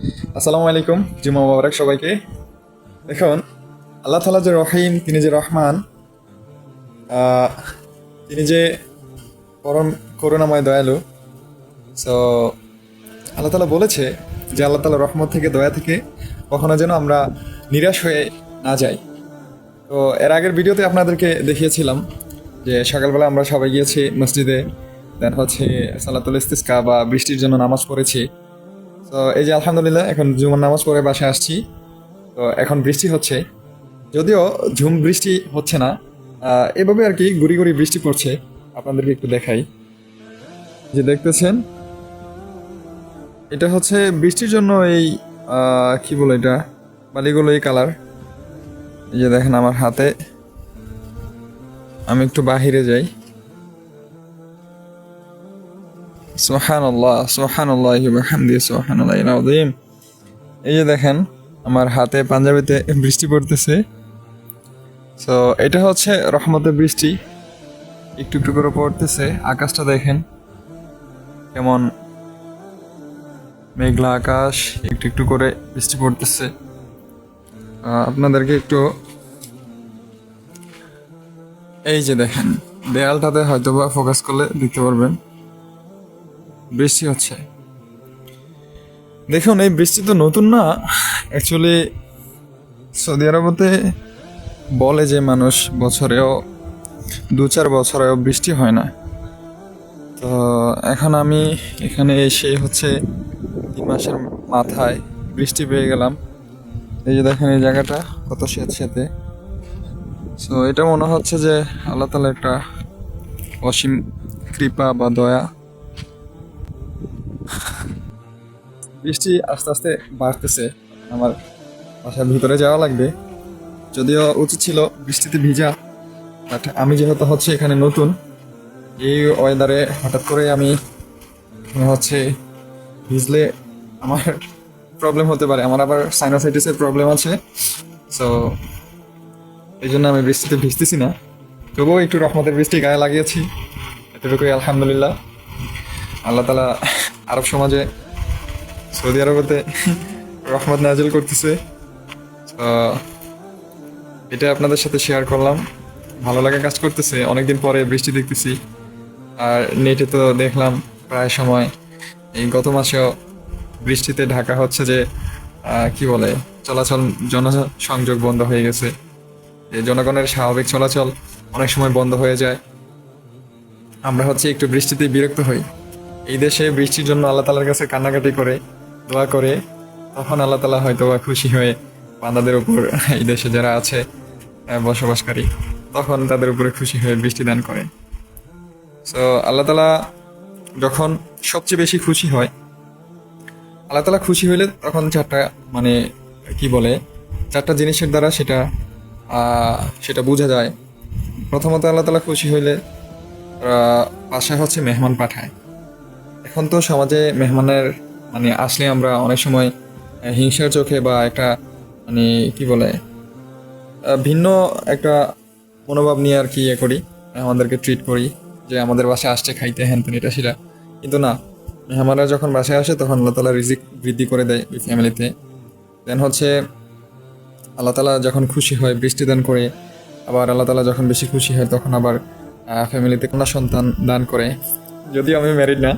আসসালামু আলাইকুম, জুমা মোবারক সবাইকে। দেখুন, আল্লাহ তাআলা যে রহিম, তিনি যে রহমান, আহ, তিনি যে পরম করুণাময় দয়ালু। সো আল্লাহ তাআলা বলেছে যে আল্লাহ তাআলা রহমত থেকে, দয়া থেকে কখনো যেন আমরা নিরাশ হয়ে না যাই। তো এর আগের ভিডিওতে আপনাদেরকে দেখিয়েছিলাম যে সকালবেলা আমরা সবাই গিয়েছি মসজিদে, দেন হচ্ছে সালাতুল ইস্তিসকা বা বৃষ্টির জন্য নামাজ পড়েছি। তো এই যে আলহামদুলিল্লাহ এখন জুমার নামাজ পড়ে বাসায় আসছি। তো এখন বৃষ্টি হচ্ছে, যদিও ঝুম বৃষ্টি হচ্ছে না, এভাবে আর কি গুড়ি গুড়ি বৃষ্টি পড়ছে। আপনাদেরকে একটু দেখাই, যে দেখতেছেন এটা হচ্ছে বৃষ্টির জন্য এই কি বলে এটা, বালিগুলো এই কালার। এই যে দেখেন আমার হাতে, আমি একটু বাহিরে যাই। সুবহানাল্লাহ সুবহানাল্লাহি ওয়া বিহামদিহি সুবহানাল্লাহিল আযীম। এই যে দেখেন আমার হাতে পাঞ্জাবিতে বৃষ্টি পড়তেছে। সো এটা হচ্ছে রহমতের বৃষ্টি, একটু একটু করে পড়তেছে। আকাশটা দেখেন কেমন মেঘলা আকাশ, একটু একটু করে বৃষ্টি পড়তেছে। আপনাদেরকে একটু এই যে দেখেন দেয়ালটাতে হয়তো বা ফোকাস করলে দেখতে পারবেন বৃষ্টি হচ্ছে। দেখুন এই বৃষ্টি তো নতুন না, অ্যাকচুয়ালি সৌদি আরবতে বলে যে মানুষ বছরেও 2-4 বছরেও বৃষ্টি হয় না। তো এখন আমি এখানে এসে হচ্ছে 3 মাসের মাথায় বৃষ্টি পেয়ে গেলাম। এই যে দেখেন এই জায়গাটা কত স্যাঁতস্যাঁতে। সো এটা মনে হচ্ছে যে আল্লাহ তাআলার একটা অসীম কৃপা বা দয়া। বৃষ্টি আস্তে আস্তে বাড়তেছে, আমার বাসার ভিতরে যাওয়া লাগবে। যদিও উচিত ছিল বৃষ্টিতে ভিজা, বাট আমি যেহেতু হচ্ছে এখানে নতুন, এই ওয়েদারে হঠাৎ করে আমি হচ্ছে ভিজলে আমার প্রবলেম হতে পারে। আমার আবার সাইনোসাইটিসের প্রবলেম আছে। সো এই জন্য আমি বৃষ্টিতে ভিজতেছি না, তবুও একটু রহমতের বৃষ্টি গায়ে লাগিয়েছি, এতটুকুই আলহামদুলিল্লাহ। আল্লাহ তাআলা আরব সমাজে, সৌদি আরবেতে রহমত নাজিল করতেছে। তো এটা আপনাদের সাথে শেয়ার করলাম, ভালো লাগা কাজ করতেছে। অনেকদিন পরে বৃষ্টি দেখতেছি। আর নেটে তো দেখলাম প্রায় সময় এই গত মাসেও বৃষ্টিতে ঢাকা হচ্ছে যে কি বলে, চলাচল জনসংযোগ বন্ধ হয়ে গেছে। এই জনগণের স্বাভাবিক চলাচল অনেক সময় বন্ধ হয়ে যায়। আমরা হচ্ছে একটু বৃষ্টিতে বিরক্ত হই। এই দেশে বৃষ্টির জন্য আল্লাহ তাআলার কাছে কান্নাকাটি করে, দোয়া করে, তখন আল্লাহ তাআলা হয়তো বা খুশি হয়ে বান্দাদের উপর, এই দেশে যারা আছে বসবাসকারী, তখন তাদের উপরে খুশি হয়ে বৃষ্টি দান করে। সো আল্লাহ তাআলা যখন সবচেয়ে বেশি খুশি হয়, আল্লাহ তাআলা খুশি হইলে তখন চারটা মানে কি বলে, চারটা জিনিসের দ্বারা সেটা সেটা বোঝা যায়। প্রথমত আল্লাহ তাআলা খুশি হইলে বাসায় হচ্ছে মেহমান পাঠায়। এখন তো সমাজে মেহমানের মানে আসলে আমরা অনেক সময় হিংসার চোখে বা একটা মানে কি বলে ভিন্ন একটা মনোভাব নিয়ে আর কি ইয়ে করি, আমাদেরকে ট্রিট করি যে আমাদের বাসায় আসছে খাইতে, হ্যান ত্যান এটা সেটা। কিন্তু না, মেহমানরা যখন বাসায় আসে তখন আল্লাহ তাআলা রিজিক বৃদ্ধি করে দেয় ওই ফ্যামিলিতে। দেন হচ্ছে আল্লাহ তাআলা যখন খুশি হয় বৃষ্টি দান করে। আবার আল্লাহ তাআলা যখন বেশি খুশি হয় তখন আবার ফ্যামিলিতে কন্যা সন্তান দান করে। যদিও আমি ম্যারিড না।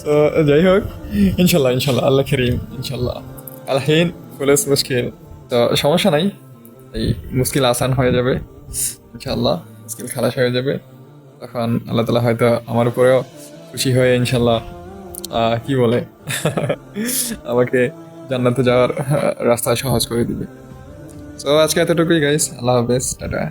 তো যাই হোক, ইনশাল্লাহ ইনশাল্লাহ আল্লাহ করিম, ইনশাল্লাহ আলহিন ফুলেস মুশকিল। তো সমস্যা নাই, এই মুশকিল আসান হয়ে যাবে ইনশাল্লাহ, মুশকিল খালাস হয়ে যাবে। তখন আল্লাহ তাআলা হয়তো আমার উপরেও খুশি হয়ে ইনশাল্লাহ কি বলে আমাকে জান্নাতে যাওয়ার রাস্তা সহজ করে দিবে। তো আজকে এতটুকুই গাইস, আল্লাহ হাফেজ, টাটা।